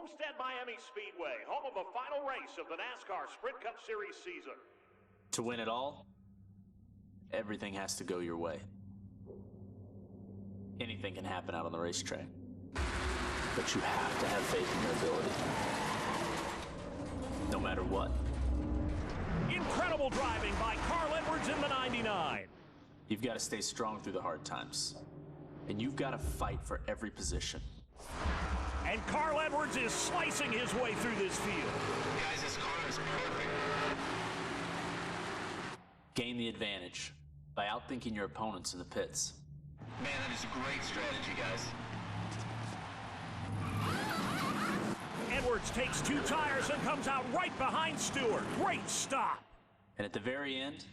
Homestead Miami Speedway, home of the final race of the NASCAR Sprint Cup Series season. To win it all, everything has to go your way. Anything can happen out on the racetrack, but you have to have faith in your ability. No matter what. Incredible driving by Carl Edwards in the 99. You've got to stay strong through the hard times, and you've got to fight for every position. And Carl Edwards is slicing his way through this field. Guys, this car is perfect. Gain the advantage by outthinking your opponents in the pits. Man, that is a great strategy, guys. Edwards takes 2 tires and comes out right behind Stewart. Great stop. And at the very end,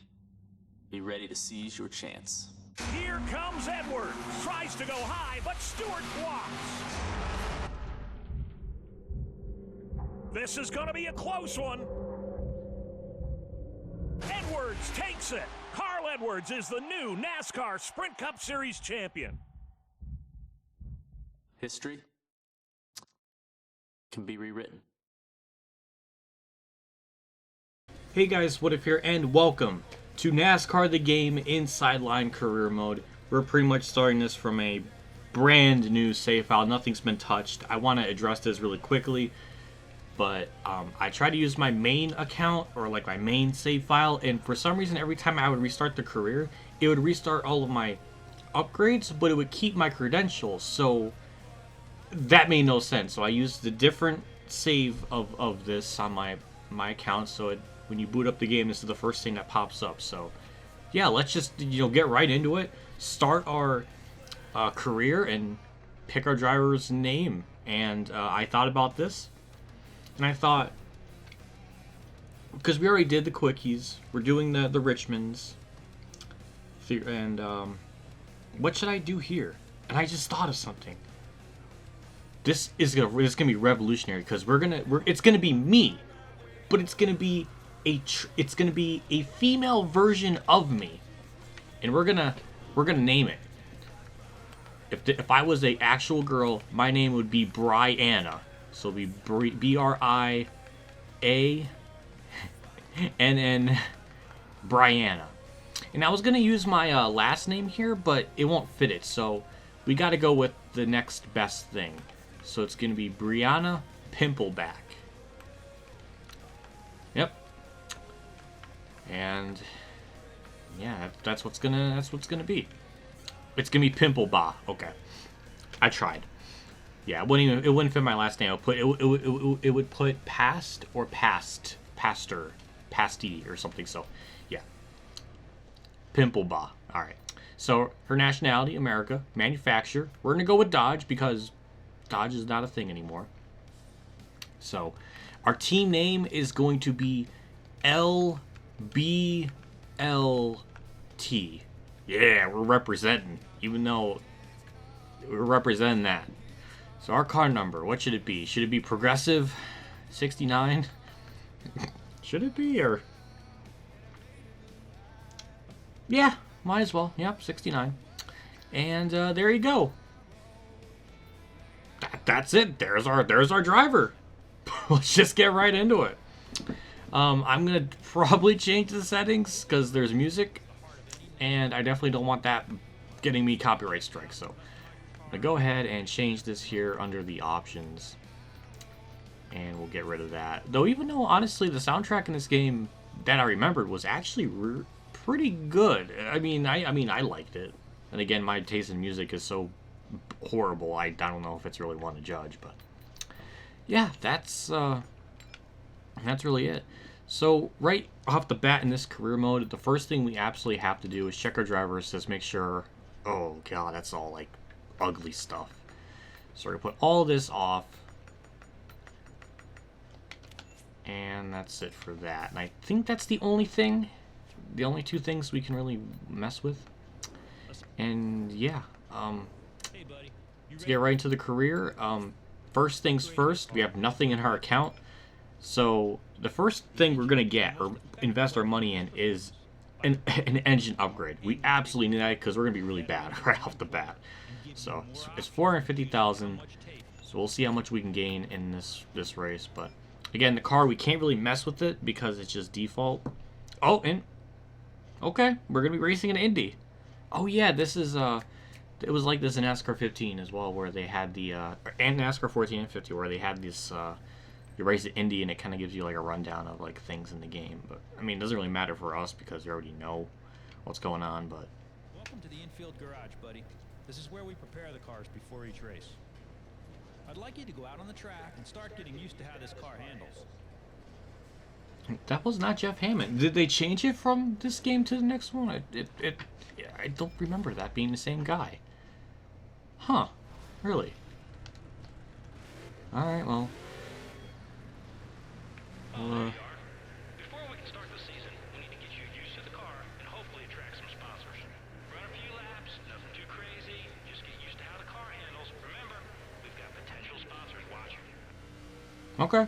be ready to seize your chance. Here comes Edwards. Tries to go high, but Stewart blocks. This is going to be a close one. Edwards takes it. Carl Edwards is the new NASCAR Sprint Cup Series champion. History can be rewritten. Hey guys, What If here, and welcome to NASCAR the Game in Sideline Career Mode. We're pretty much starting this from a brand new save file. Nothing's been touched. I want to address this really quickly, but I tried to use my main account, or like my main save file, and for some reason every time I would restart the career, it would restart all of my upgrades, but it would keep my credentials, so that made no sense. So I used the different save of this on my account, so when you boot up the game, this is the first thing that pops up. So yeah, let's just get right into it, start our career, and pick our driver's name. And I thought about this, and I thought, because we already did the quickies, we're doing the Richmonds, and what should I do here? And I just thought of something. This is gonna be revolutionary, because it's gonna be me, but it's gonna be a female version of me, and we're gonna name it. If I was a actual girl, my name would be Brianna. So it'd be BRIANN, Brianna. And I was gonna use my last name here, but it won't fit it. So we got to go with the next best thing. So it's gonna be Brianna Pimpleback. Yep. And yeah, that's what's gonna be. It's gonna be Pimpleba. Okay, I tried. Yeah, it wouldn't fit my last name. It would put past or pastor, pasty or something. So yeah, Pimpleba. All right. So her nationality, America. Manufacturer, we're gonna go with Dodge, because Dodge is not a thing anymore. So our team name is going to be LBLT. Yeah, we're representing, even though we're representing that. So our car number, what should it be? Should it be Progressive 69? Should it be, or? Yeah, might as well. Yep, 69. And there you go. That's it. There's our driver. Let's just get right into it. I'm gonna probably change the settings because there's music, and I definitely don't want that getting me copyright strike. So I'm gonna go ahead and change this here under the options, and we'll get rid of that. Though, even though honestly the soundtrack in this game that I remembered was actually pretty good. I mean, I liked it. And again, my taste in music is so horrible. I don't know if it's really one to judge, but yeah, that's really it. So right off the bat in this career mode, the first thing we absolutely have to do is check our driver assist, make sure. Oh god, that's all like ugly stuff. So we're gonna put all this off, and that's it for that. And I think that's the only two things we can really mess with. And yeah, let's get right into the career. First things first, we have nothing in our account. So the first thing we're going to get, or invest our money in, is an engine upgrade. We absolutely need that, because we're going to be really bad right off the bat. So it's 450,000. So So we'll see how much we can gain in this race. But again, the car, we can't really mess with it because it's just default. Oh, and okay, we're gonna be racing in Indy. Oh yeah, this is it was like this in NASCAR 15 as well, where they had the and NASCAR 14 and 50, where they had this you race at Indy and it kind of gives you like a rundown of like things in the game. But I mean, it doesn't really matter for us because we already know what's going on. But welcome to the infield garage, buddy. This is where we prepare the cars before each race. I'd like you to go out on the track and start getting used to how this car handles. That was not Jeff Hammond. Did they change it from this game to the next one? I don't remember that being the same guy. Huh. Really? Alright, well. Before we can start the season, we need to get you used to the car and hopefully attract some sponsors. Run a few laps, nothing too crazy. Just get used to how the car handles. Remember, we've got potential sponsors watching. Okay.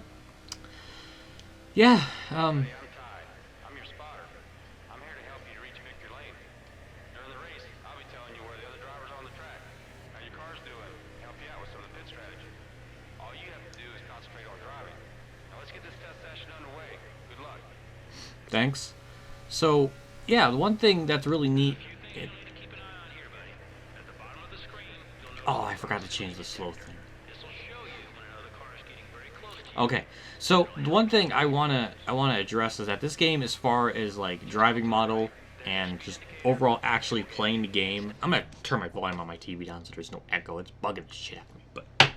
Yeah, Hey, I'm Ty. I'm your spotter. I'm here to help you to reach victory lane. During the race, I'll be telling you where the other drivers are on the track, how your car's doing, help you out with some of the pit strategy. All you have to do is concentrate on driving. Now let's get this test session underway. Good luck. thanks. So, yeah, the one thing that's really neat. Keep an eye on here, buddy. At the bottom of the screen, you'll Oh, know I forgot to change the slow thing. this will show you when another car is getting very close to you. Okay, so the one thing I wanna address is that this game, as far as like driving model and just overall actually playing the game, I'm gonna turn my volume on my TV down so there's no echo. It's bugging the shit out of me. But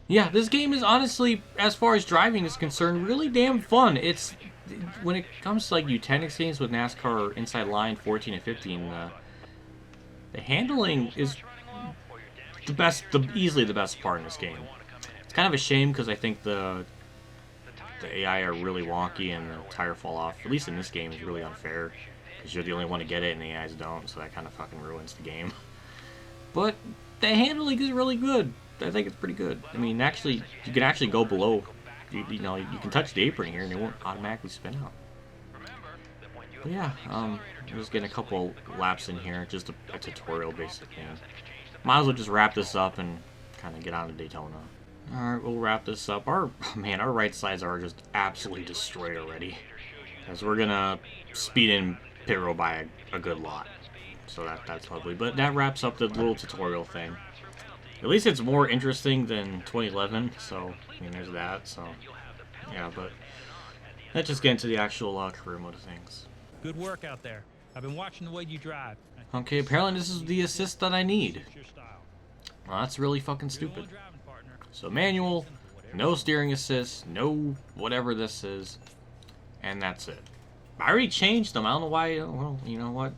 yeah, this game is honestly, as far as driving is concerned, really damn fun. It's when it comes to like Eugenics games with NASCAR Inside Line 14 and 15, the handling is the best, easily the best part in this game. It's kind of a shame because I think the AI are really wonky and the tire fall off, at least in this game, is really unfair because you're the only one to get it and the AIs don't, so that kind of fucking ruins the game. But the handling is really good. I think it's pretty good. I mean, actually, you can actually go below. You know, you can touch the apron here and it won't automatically spin out. But yeah, I'm just getting a couple laps in here, just a tutorial basically. Might as well just wrap this up and kind of get on to Daytona. Alright, we'll wrap this up. Our right sides are just absolutely destroyed already. As we're gonna speed in pit row by a good lot. So that's lovely. But that wraps up the little tutorial thing. At least it's more interesting than 2011, so, I mean, there's that, so, yeah, but let's just get into the actual career mode of things. Good work out there. I've been watching the way you drive. Okay, apparently this is the assist that I need. It's your style. Well, that's really fucking You're the stupid. one driving partner. So manual, no steering assist, no whatever this is, and that's it. I already changed them. I don't know why. Well, you know what?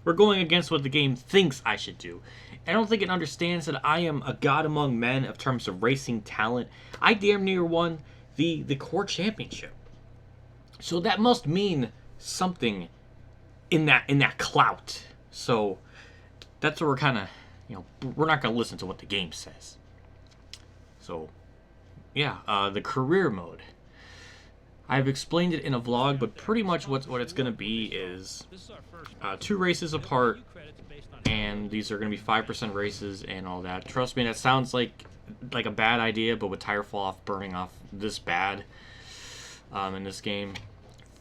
We're going against what the game thinks I should do. I don't think it understands that I am a god among men in terms of racing talent. I damn near won the core championship. So that must mean something in that clout. So that's what we're kind of, you know, we're not going to listen to what the game says. So yeah, the career mode. I've explained it in a vlog, but pretty much what it's going to be is This is our first 2 races apart, credits based on and these are going to be 5% races and all that. Trust me, that sounds like a bad idea, but with tire fall off burning off this bad in this game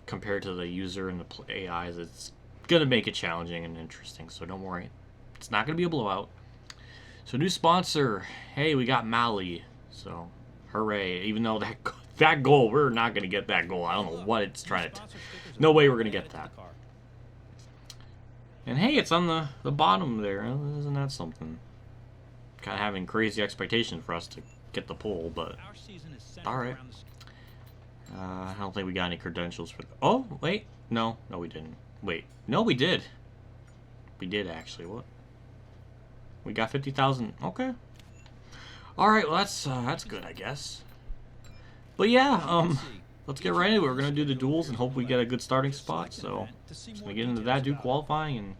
compared to the user and the AIs, it's going to make it challenging and interesting, so don't worry. It's not going to be a blowout. So new sponsor, hey, we got Mali, so hooray. Even though that goal, we're not going to get that goal. I don't know what it's trying to... No way we're going to get that. And hey, it's on the bottom there. Isn't that something? Kind of having crazy expectations for us to get the pole, but... Our season is centered Alright. around the I don't think we got any credentials for... Oh, wait. No, we didn't. Wait. No, we did. We did, actually. What? We got 50,000. Okay. Alright, well, that's good, I guess. But yeah, let's get right into it. We're going to do the duels and hope we get a good starting spot. So, just going to get into that, do qualifying, and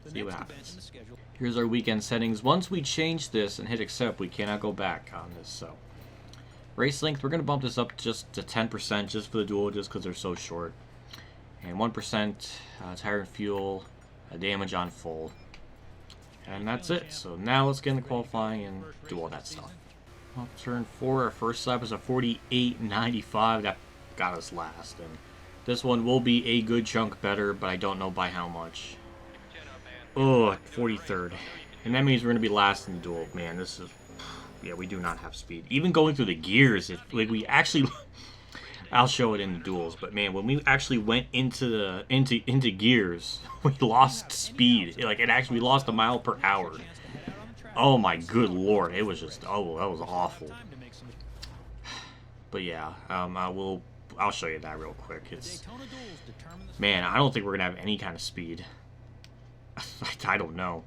see what happens. Here's our weekend settings. Once we change this and hit accept, we cannot go back on this. So, race length, we're going to bump this up just to 10% just for the duel, just because they're so short. And 1% tire and fuel, damage on full. And that's it. So now let's get into qualifying and do all that stuff. Off turn 4, our first lap is a 48.95. That got us last. And this one will be a good chunk better, but I don't know by how much. Oh, 43rd. And that means we're going to be last in the duel. Man, this is... Yeah, we do not have speed. Even going through the gears, like we actually... I'll show it in the duels, but man, when we actually went into gears, we lost speed. Like it actually, we lost a mile per hour. Oh my good lord, it was just, oh, that was awful. But yeah, I'll show you that real quick. It's, man, I don't think we're gonna have any kind of speed. I don't know.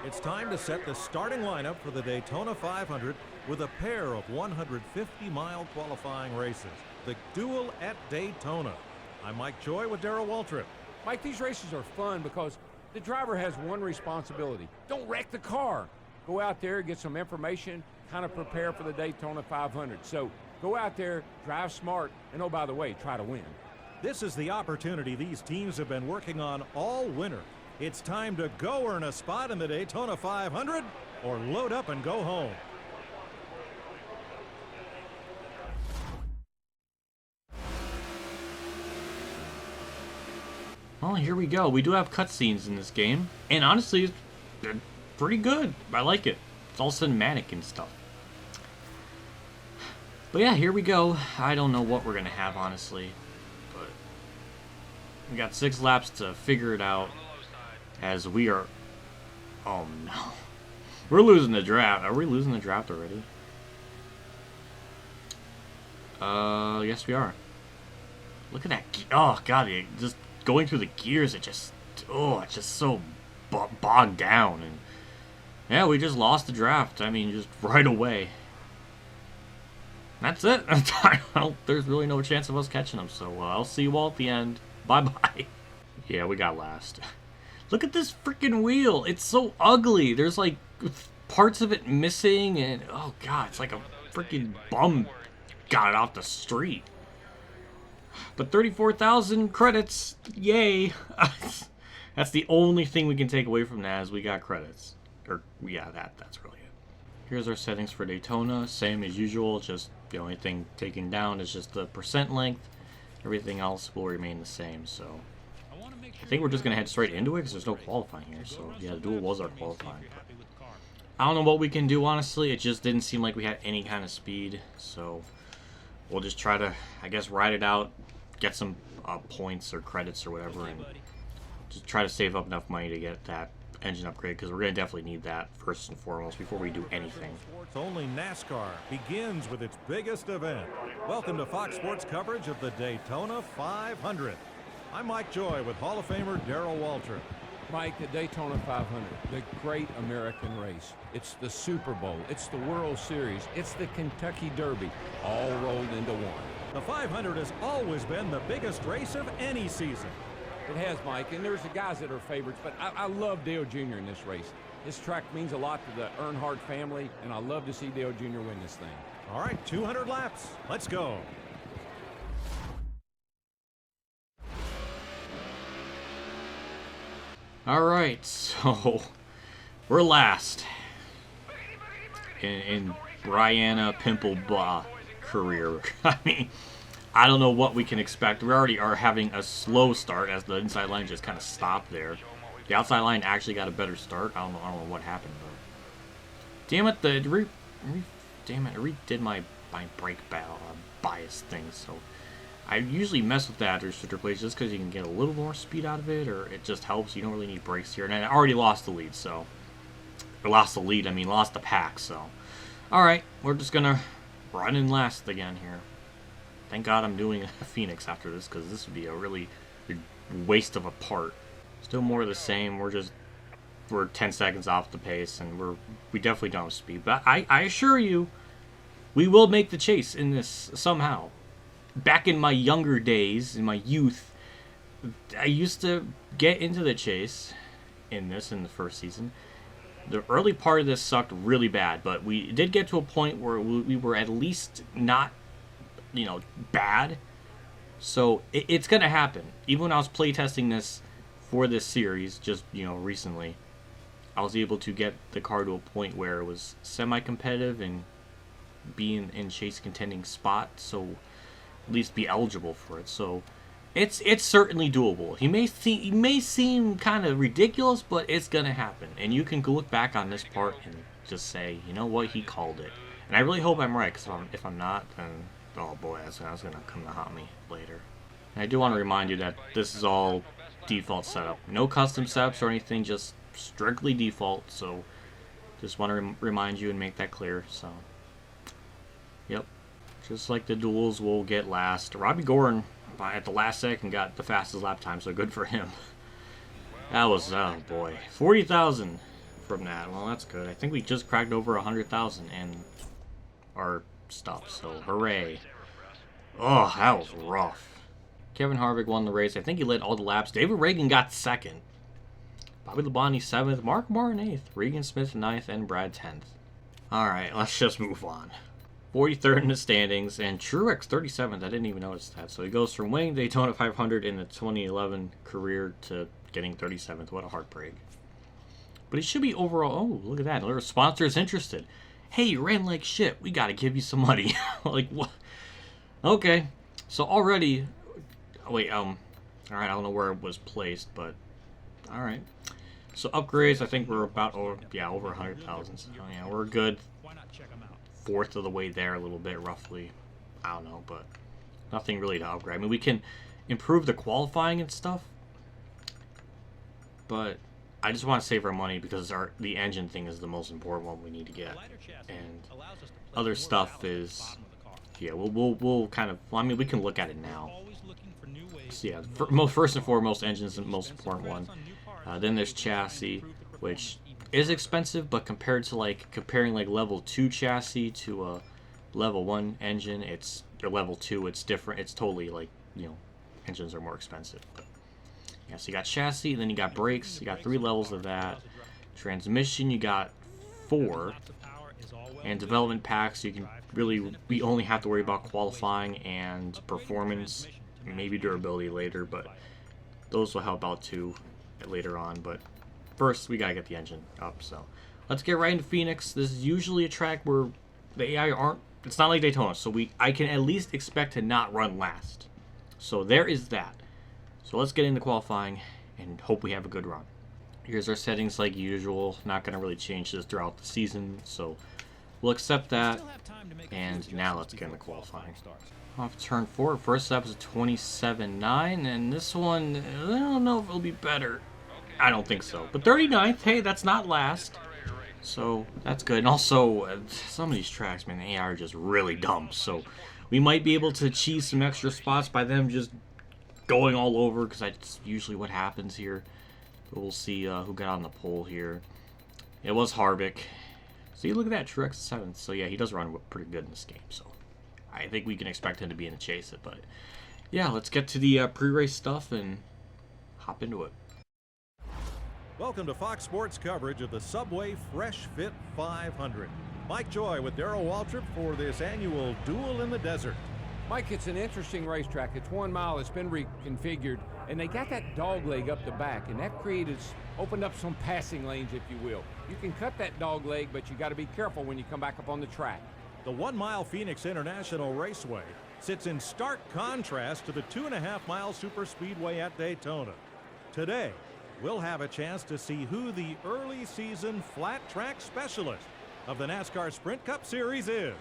It's time to set the starting lineup for the Daytona 500 with a pair of 150-mile qualifying races. The duel at Daytona. I'm Mike Joy with Darrell Waltrip. Mike, these races are fun because the driver has one responsibility. Don't wreck the car. Go out there, get some information, kind of prepare for the Daytona 500. So go out there, drive smart, and oh, by the way, try to win. This is the opportunity these teams have been working on all winter. It's time to go earn a spot in the Daytona 500 or load up and go home. Well, here we go. We do have cutscenes in this game, and honestly, they're pretty good. I like it. It's all cinematic and stuff. But yeah, here we go. I don't know what we're gonna have, honestly, but we got 6 laps to figure it out. As we are... Oh no. We're losing the draft. Are we losing the draft already? Yes we are. Look at that. Oh god, just going through the gears, it just... Oh, it's just so bogged down. And yeah, we just lost the draft. I mean, just right away. That's it. There's really no chance of us catching them. So I'll see you all at the end. Bye-bye. Yeah, we got last. Look at this freaking wheel. It's so ugly. There's like parts of it missing and oh god, it's like a freaking bum got it off the street. But 34,000 credits. Yay. That's the only thing we can take away from that is we got credits. Or yeah, that's really it. Here's our settings for Daytona, same as usual, just the only thing taken down is just the percent length. Everything else will remain the same, so I think we're just going to head straight into it because there's no qualifying here. So, yeah, the duel was our qualifying. I don't know what we can do, honestly. It just didn't seem like we had any kind of speed. So, we'll just try to, I guess, ride it out, get some points or credits or whatever, and just try to save up enough money to get that engine upgrade because we're going to definitely need that first and foremost before we do anything. Only Nascar begins with its biggest event. Welcome to Fox Sports coverage of the Daytona 500. I'm Mike Joy with Hall of Famer Darrell Waltrip. Mike, the Daytona 500, the great American race. It's the Super Bowl. It's the World Series. It's the Kentucky Derby, all rolled into one. The 500 has always been the biggest race of any season. It has, Mike, and there's the guys that are favorites, but I love Dale Jr. in this race. This track means a lot to the Earnhardt family, and I love to see Dale Jr. win this thing. All right, 200 laps. Let's go. Alright, so we're last in Brianna Pimplebah career. I mean, I don't know what we can expect. We already are having a slow start as the inside line just kind of stopped there. The outside line actually got a better start. I don't know what happened though. Damn it, damn it, I redid my brake bias thing, so I usually mess with that after restrictor plates just because you can get a little more speed out of it, or it just helps. You don't really need brakes here. And I already lost the lead, so... Or lost the lead, I mean lost the pack, so... Alright, we're just gonna run in last again here. Thank God I'm doing a Phoenix after this, because this would be a really waste of a part. Still more of the same, we're 10 seconds off the pace, and we definitely don't have speed. But I assure you, we will make the chase in this somehow. Back in my younger days, in my youth, I used to get into the chase in the first season. The early part of this sucked really bad, but we did get to a point where we were at least not, bad. So it's going to happen. Even when I was playtesting this for this series, just, recently, I was able to get the car to a point where it was semi-competitive and be in chase contending spot, so at least be eligible for it. So it's certainly doable. He may seem kind of ridiculous, but it's gonna happen. And you can look back on this part and just say, you know what, he called it. And I really hope I'm right, because if I'm not, then oh boy, that's gonna come to haunt me later. And I do want to remind you that this is all default setup, no custom setups or anything, just strictly default. So just want to remind you and make that clear. So yep, just like the duels, we'll get last. Robbie Gorin at the last second got the fastest lap time, so good for him. That was, oh boy, 40,000 from that. Well, that's good. I think we just cracked over 100,000 in our stuff, so hooray. Oh, that was rough. Kevin Harvick won the race. I think he led all the laps. David Reagan got second. Bobby Labonte 7th. Mark Martin 8th. Regan Smith 9th. And Brad 10th. Alright, let's just move on. 43rd in the standings. And Truex 37th. I didn't even notice that. So he goes from winning Daytona 500 in the 2011 career to getting 37th. What a heartbreak. But he should be overall... Oh, look at that. There are sponsors interested. Hey, you ran like shit. We gotta give you some money. Like, what? Okay. So already... Wait, alright, I don't know where it was placed, but alright. So upgrades, I think we're about over 100,000. So yeah, we're good. Fourth of the way there, a little bit roughly. I don't know, but nothing really to upgrade. I mean, we can improve the qualifying and stuff, but I just want to save our money because the engine thing is the most important one we need to get, and other stuff is, yeah, we'll kind of. Well, I mean, we can look at it now. So yeah, first and foremost, engine is the most important one. Then there's chassis, which is expensive, but compared to comparing level 2 chassis to a level 1 engine, or level 2, it's different. It's totally engines are more expensive. But yeah, so you got chassis, then you got brakes, you got 3 levels of that. Transmission, you got 4, and development packs. You can we only have to worry about qualifying and performance. Maybe durability later, but those will help out too later on. But first, we gotta get the engine up. So let's get right into Phoenix. This is usually a track where the AI aren't. It's not like Daytona, so I can at least expect to not run last. So there is that. So let's get into qualifying and hope we have a good run. Here's our settings like usual. Not gonna really change this throughout the season, so we'll accept that. And now let's get into qualifying. Off turn 4. First up is a 27.9, and this one, I don't know if it'll be better. I don't think so. But 39th, hey, that's not last. So that's good. And also, some of these tracks, man, the AI are just really dumb. So we might be able to cheese some extra spots by them just going all over, because that's usually what happens here. But we'll see who got on the pole here. It was Harvick. See, look at that, Truex 7th. So yeah, he does run pretty good in this game. So I think we can expect him to be in the chase it, but yeah, let's get to the pre-race stuff and hop into it. Welcome to Fox Sports coverage of the Subway Fresh Fit 500. Mike Joy with Darrell Waltrip for this annual Duel in the Desert. Mike, it's an interesting racetrack. It's 1 mile. It's been reconfigured, and they got that dog leg up the back, and that opened up some passing lanes, if you will. You can cut that dog leg, but you got to be careful when you come back up on the track. The 1 mile Phoenix International Raceway sits in stark contrast to the 2.5 mile superspeedway at Daytona. Today, we'll have a chance to see who the early season flat track specialist of the NASCAR Sprint Cup Series is.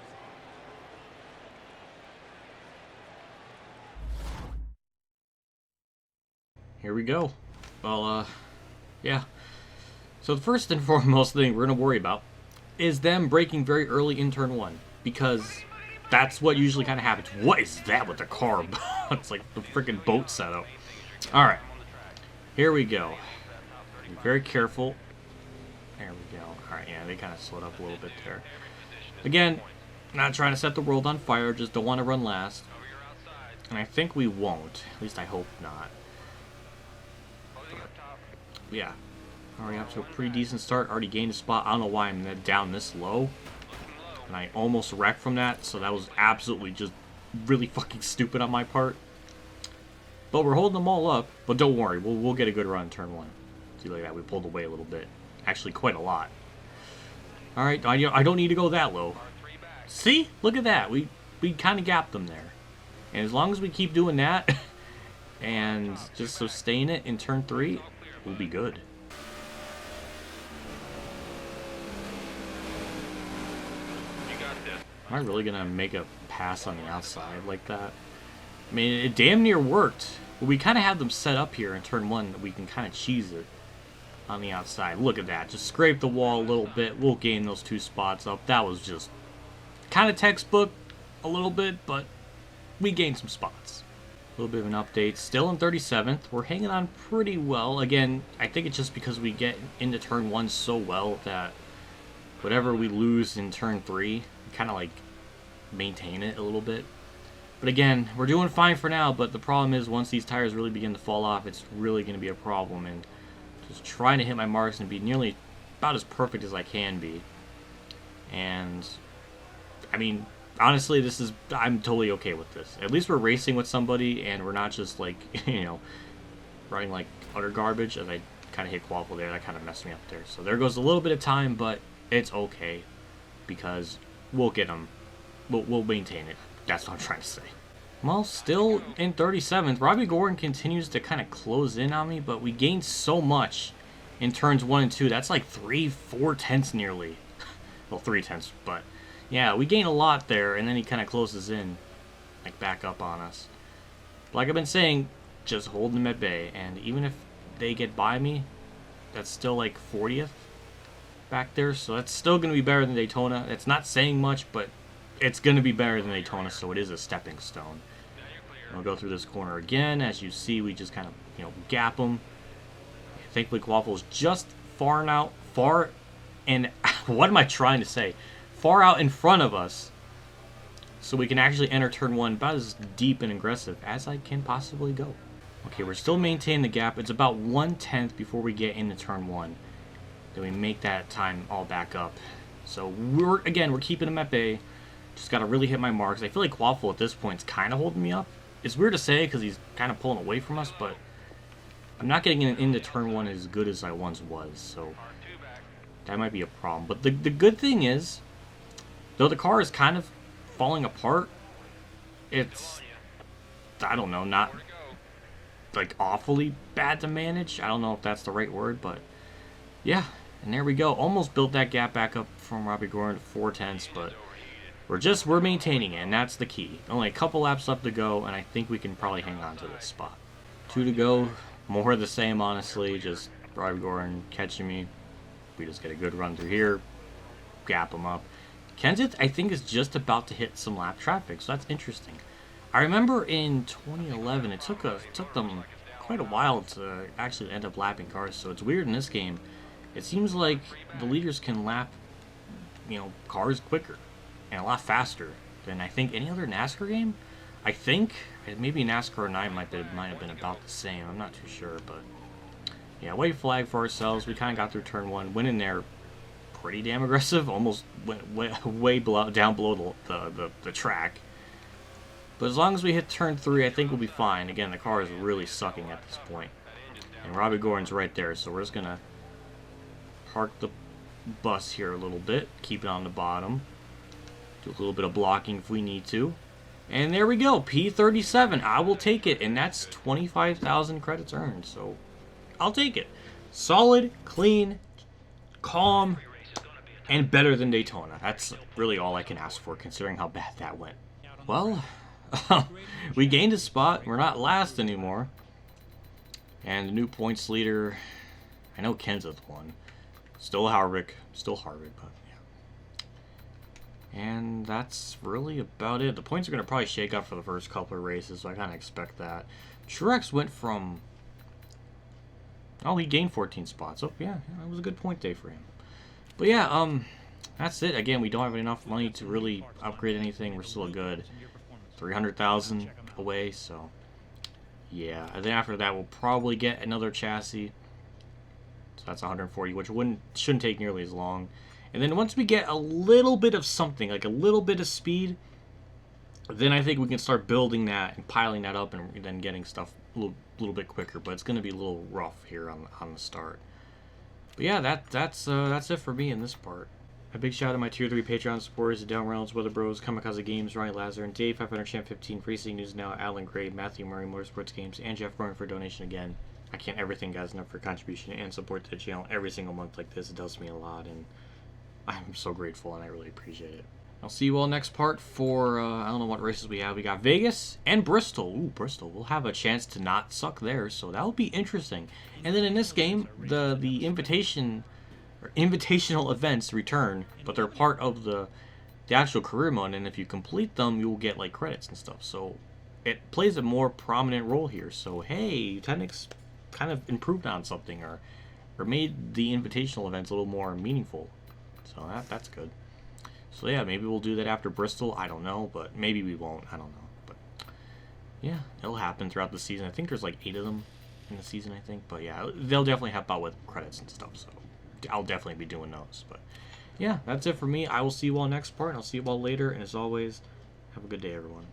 Here we go. Well, yeah. So the first and foremost thing we're going to worry about is them braking very early in turn 1. Because that's what usually kind of happens. What is that with the car? It's like the freaking boat setup. Alright. Here we go. Be very careful. There we go. Alright, yeah, they kind of slowed up a little bit there. Again, not trying to set the world on fire. Just don't want to run last. And I think we won't. At least I hope not. But, yeah. Already up to a pretty decent start. Already gained a spot. I don't know why I'm down this low. And I almost wrecked from that, so that was absolutely just really fucking stupid on my part. But we're holding them all up. But don't worry, we'll get a good run in turn 1. See, like that, we pulled away a little bit. Actually, quite a lot. Alright, I don't need to go that low. See? Look at that. We kind of gapped them there. And as long as we keep doing that and just sustain it in turn 3, we'll be good. Am I really going to make a pass on the outside like that? I mean, it damn near worked. But we kind of have them set up here in turn 1 that we can kind of cheese it on the outside. Look at that. Just scrape the wall a little bit. We'll gain those 2 spots up. That was just kind of textbook a little bit, but we gained some spots. A little bit of an update. Still in 37th. We're hanging on pretty well. Again, I think it's just because we get into turn 1 so well that whatever we lose in turn 3, we kind of like maintain it a little bit. But again, we're doing fine for now, but the problem is once these tires really begin to fall off, it's really going to be a problem. And just trying to hit my marks and be nearly about as perfect as I can be. And I mean, honestly, I'm totally okay with this. At least we're racing with somebody and we're not just like, you know, running like utter garbage. As I kind of hit Quaffle there, that kind of messed me up there. So there goes a little bit of time, but it's okay because we'll get them. We'll maintain it. That's what I'm trying to say. Well, still in 37th, Robbie Gordon continues to kind of close in on me, but we gained so much in turns 1 and 2. That's like 3-4 tenths nearly. Well, 3 tenths, but yeah, we gain a lot there, and then he kind of closes in, like back up on us. Like I've been saying, just hold them at bay, and even if they get by me, that's still like 40th back there, so that's still going to be better than Daytona. It's not saying much, but it's going to be better than Daytona, so it is a stepping stone. We'll go through this corner again. As you see, we just kind of, you know, gap them. Thankfully, Quaffle's just far and what am I trying to say? Far out in front of us, so we can actually enter turn 1 about as deep and aggressive as I can possibly go. Okay, we're still maintaining the gap. It's about 1/10 before we get into turn 1. Then we make that time all back up. So we're keeping them at bay. Just got to really hit my marks. I feel like Quaffle at this point is kind of holding me up. It's weird to say because he's kind of pulling away from us, but I'm not getting into turn 1 as good as I once was, so that might be a problem. But the good thing is, though the car is kind of falling apart, it's, I don't know, not like awfully bad to manage. I don't know if that's the right word, but yeah. And there we go. Almost built that gap back up from Robbie Gordon to 4 tenths, but we're maintaining it, and that's the key. Only a couple laps left to go, and I think we can probably hang on to this spot. 2 to go. More of the same, honestly. Just Robbie Gordon catching me. We just get a good run through here. Gap him up. Kenseth, I think, is just about to hit some lap traffic, so that's interesting. I remember in 2011, it took them quite a while to actually end up lapping cars, so it's weird in this game. It seems like the leaders can lap, you know, cars quicker and a lot faster than I think any other NASCAR game. I think maybe NASCAR 9 might have been about the same. I'm not too sure, but yeah, white flag for ourselves. We kind of got through turn 1, went in there pretty damn aggressive, almost went way down below the track. But as long as we hit turn 3, I think we'll be fine. Again, the car is really sucking at this point, and Robbie Gordon's right there, so we're just gonna park the bus here a little bit, keep it on the bottom, do a little bit of blocking if we need to. And there we go, P37. I will take it, and that's 25,000 credits earned, so I'll take it. Solid, clean, calm, and better than Daytona. That's really all I can ask for, considering how bad that went. Well, we gained a spot. We're not last anymore. And the new points leader, I know Kenseth won. Still Harvick, but and that's really about it. The points are going to probably shake up for the first couple of races, so I kind of expect that. Truex went from... Oh, he gained 14 spots. Oh, yeah, that was a good point day for him. But yeah, that's it. Again, we don't have enough money to really upgrade anything. We're still good. 300,000 away, so... Yeah, and then after that, we'll probably get another chassis. So that's 140, which shouldn't take nearly as long. And then once we get a little bit of something, like a little bit of speed, then I think we can start building that and piling that up and then getting stuff a little bit quicker. But it's going to be a little rough here on the start. But yeah, that's it for me in this part. A big shout out to my Tier 3 Patreon supporters: Down Reynolds, Weather Bros, KamikazeGames, Ronnie Lazzarine, Dave 500 Champ 15, Racing News Now, Alan Gray, Matthew Murray, MotorsportsGames, and Jeff Gordon for donation again. I can't ever thank guys enough for contribution and support to the channel every single month like this. It does me a lot, and I'm so grateful, and I really appreciate it. I'll see you all next part for, I don't know what races we have. We got Vegas and Bristol. Ooh, Bristol. We'll have a chance to not suck there, so that'll be interesting. And then in this game, the invitational events return, but they're part of the actual career mode, and if you complete them, you will get, like, credits and stuff. So it plays a more prominent role here. So, hey, Technics kind of improved on something, or made the invitational events a little more meaningful. So that's good. So yeah, maybe we'll do that after Bristol. I don't know, but maybe we won't. I don't know. But yeah, it'll happen throughout the season. I think there's like 8 of them in the season, I think. But yeah, they'll definitely help out with credits and stuff. So I'll definitely be doing those. But yeah, that's it for me. I will see you all next part, and I'll see you all later. And as always, have a good day, everyone.